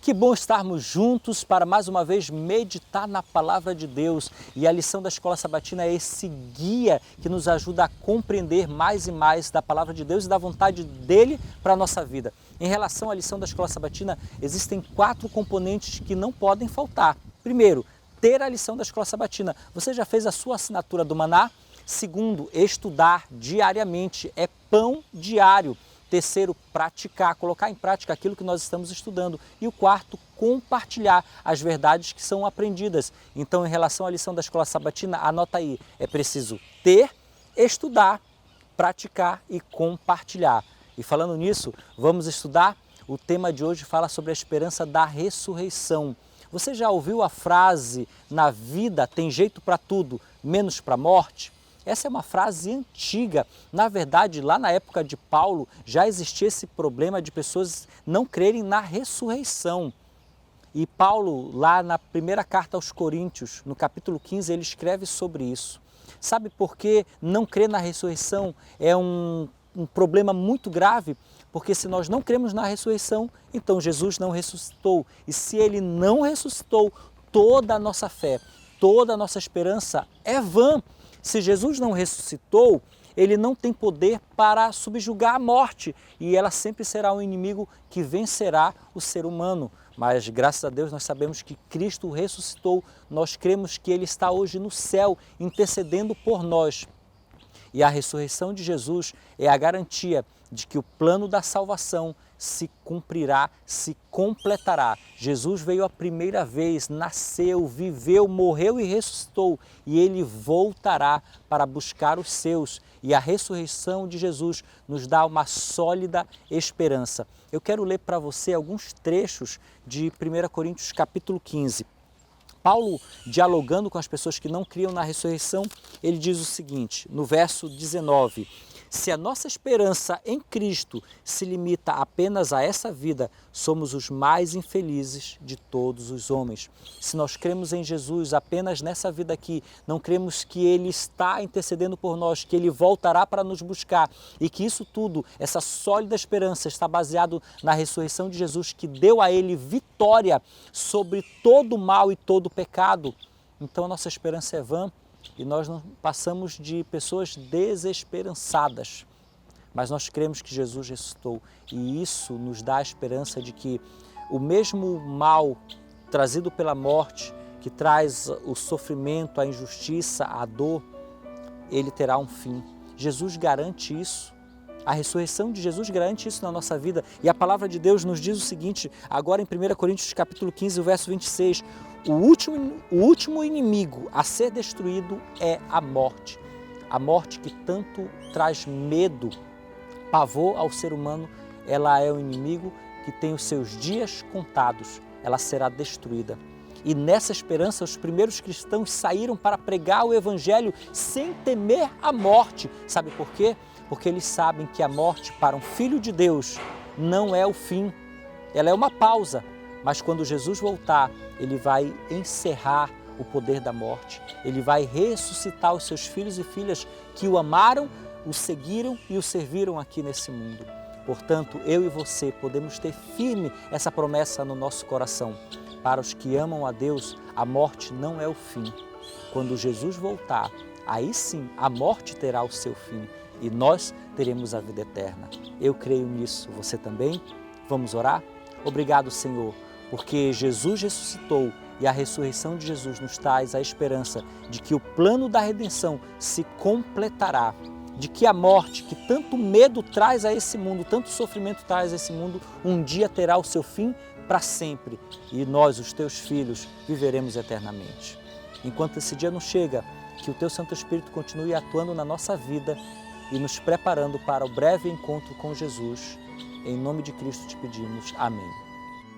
Que bom estarmos juntos para mais uma vez meditar na Palavra de Deus. E a lição da Escola Sabatina é esse guia que nos ajuda a compreender mais e mais da Palavra de Deus e da vontade dEle para a nossa vida. Em relação à lição da Escola Sabatina, existem 4 componentes que não podem faltar. Primeiro, ter a lição da Escola Sabatina. Você já fez a sua assinatura do Maná? Segundo, estudar diariamente, é pão diário. Terceiro, praticar, colocar em prática aquilo que nós estamos estudando. E o quarto, compartilhar as verdades que são aprendidas. Então, em relação à lição da Escola Sabatina, anota aí, é preciso ter, estudar, praticar e compartilhar. E falando nisso, vamos estudar? O tema de hoje fala sobre a esperança da ressurreição. Você já ouviu a frase, na vida tem jeito para tudo, menos para a morte? Essa é uma frase antiga. Na verdade, lá na época de Paulo, já existia esse problema de pessoas não crerem na ressurreição. E Paulo, lá na primeira carta aos Coríntios, no capítulo 15, ele escreve sobre isso. Sabe por que não crer na ressurreição é um problema muito grave? Porque se nós não cremos na ressurreição, então Jesus não ressuscitou. E se Ele não ressuscitou, toda a nossa fé, toda a nossa esperança é vã. Se Jesus não ressuscitou, Ele não tem poder para subjugar a morte e ela sempre será um inimigo que vencerá o ser humano. Mas graças a Deus nós sabemos que Cristo ressuscitou, nós cremos que Ele está hoje no céu intercedendo por nós. E a ressurreição de Jesus é a garantia de que o plano da salvação se cumprirá, se completará. Jesus veio a primeira vez, nasceu, viveu, morreu e ressuscitou. E Ele voltará para buscar os seus. E a ressurreição de Jesus nos dá uma sólida esperança. Eu quero ler para você alguns trechos de 1 Coríntios capítulo 15. Paulo, dialogando com as pessoas que não criam na ressurreição, ele diz o seguinte, no verso 19, se a nossa esperança em Cristo se limita apenas a essa vida, somos os mais infelizes de todos os homens. Se nós cremos em Jesus apenas nessa vida aqui, não cremos que Ele está intercedendo por nós, que Ele voltará para nos buscar e que isso tudo, essa sólida esperança está baseado na ressurreição de Jesus que deu a Ele vitória sobre todo o mal e todo o pecado, então a nossa esperança é vã. E nós não passamos de pessoas desesperançadas, mas nós cremos que Jesus ressuscitou e isso nos dá a esperança de que o mesmo mal trazido pela morte, que traz o sofrimento, a injustiça, a dor, ele terá um fim. Jesus garante isso. A ressurreição de Jesus garante isso na nossa vida. E a palavra de Deus nos diz o seguinte, agora em 1 Coríntios capítulo 15, o verso 26, o último inimigo a ser destruído é a morte. A morte que tanto traz medo, pavor ao ser humano, ela é um inimigo que tem os seus dias contados, ela será destruída. E nessa esperança, os primeiros cristãos saíram para pregar o Evangelho sem temer a morte. Sabe por quê? Porque eles sabem que a morte para um filho de Deus não é o fim, ela é uma pausa. Mas quando Jesus voltar, Ele vai encerrar o poder da morte. Ele vai ressuscitar os seus filhos e filhas que o amaram, o seguiram e o serviram aqui nesse mundo. Portanto, eu e você podemos ter firme essa promessa no nosso coração. Para os que amam a Deus, a morte não é o fim. Quando Jesus voltar, aí sim a morte terá o seu fim e nós teremos a vida eterna. Eu creio nisso, você também? Vamos orar? Obrigado, Senhor, porque Jesus ressuscitou e a ressurreição de Jesus nos traz a esperança de que o plano da redenção se completará, de que a morte, que tanto medo traz a esse mundo, tanto sofrimento traz a esse mundo, um dia terá o seu fim para sempre e nós, os teus filhos, viveremos eternamente. Enquanto esse dia não chega, que o teu Santo Espírito continue atuando na nossa vida e nos preparando para o breve encontro com Jesus. Em nome de Cristo te pedimos. Amém.